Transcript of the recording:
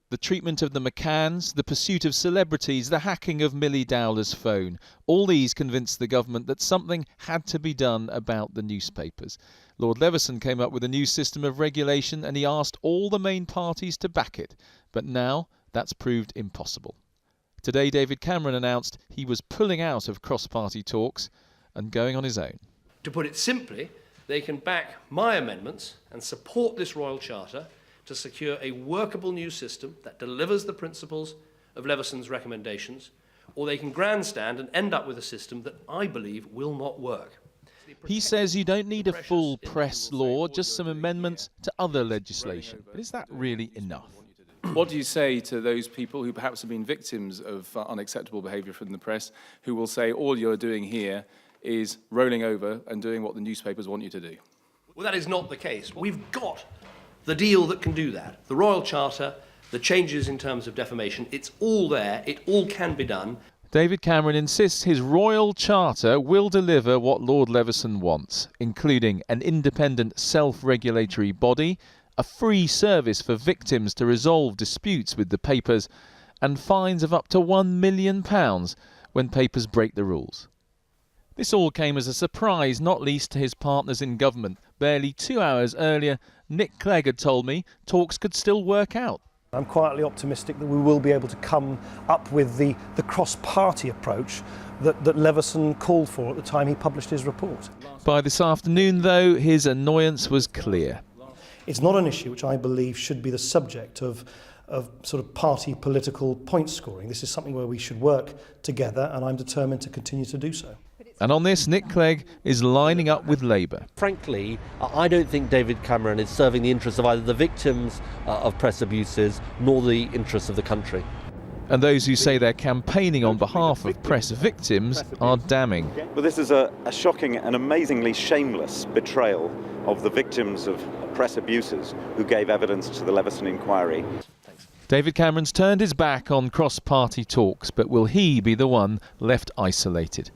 The treatment of the McCanns, the pursuit of celebrities, the hacking of Millie Dowler's phone. All these convinced the government that something had to be done about the newspapers. Lord Leveson came up with a new system of regulation and he asked all the main parties to back it. But now that's proved impossible. Today David Cameron announced he was pulling out of cross-party talks and going on his own. To put it simply, they can back my amendments and support this Royal Charter to secure a workable new system that delivers the principles of Leveson's recommendations, or they can grandstand and end up with a system that I believe will not work. He says you don't need a full press law, just some amendments to other legislation. But is that really enough? What do you say to those people who perhaps have been victims of unacceptable behaviour from the press, who will say all you're doing here is rolling over and doing what the newspapers want you to do? Well, that is not the case. We've got the deal that can do that. The Royal Charter, the changes in terms of defamation, it's all there, it all can be done. David Cameron insists his Royal Charter will deliver what Lord Leveson wants, including an independent self-regulatory body, a free service for victims to resolve disputes with the papers, and fines of up to £1 million when papers break the rules. This all came as a surprise, not least to his partners in government. Barely 2 hours earlier, Nick Clegg had told me talks could still work out. I'm quietly optimistic that we will be able to come up with the cross-party approach that Leveson called for at the time he published his report. By this afternoon, though, his annoyance was clear. It's not an issue which I believe should be the subject of sort of party political point scoring. This is something where we should work together, and I'm determined to continue to do so. And on this, Nick Clegg is lining up with Labour. Frankly, I don't think David Cameron is serving the interests of either the victims of press abuses nor the interests of the country. And those who say they're campaigning on behalf of press victims are damning. Well, this is a shocking and amazingly shameless betrayal of the victims of press abusers who gave evidence to the Leveson inquiry. David Cameron's turned his back on cross-party talks, but will he be the one left isolated?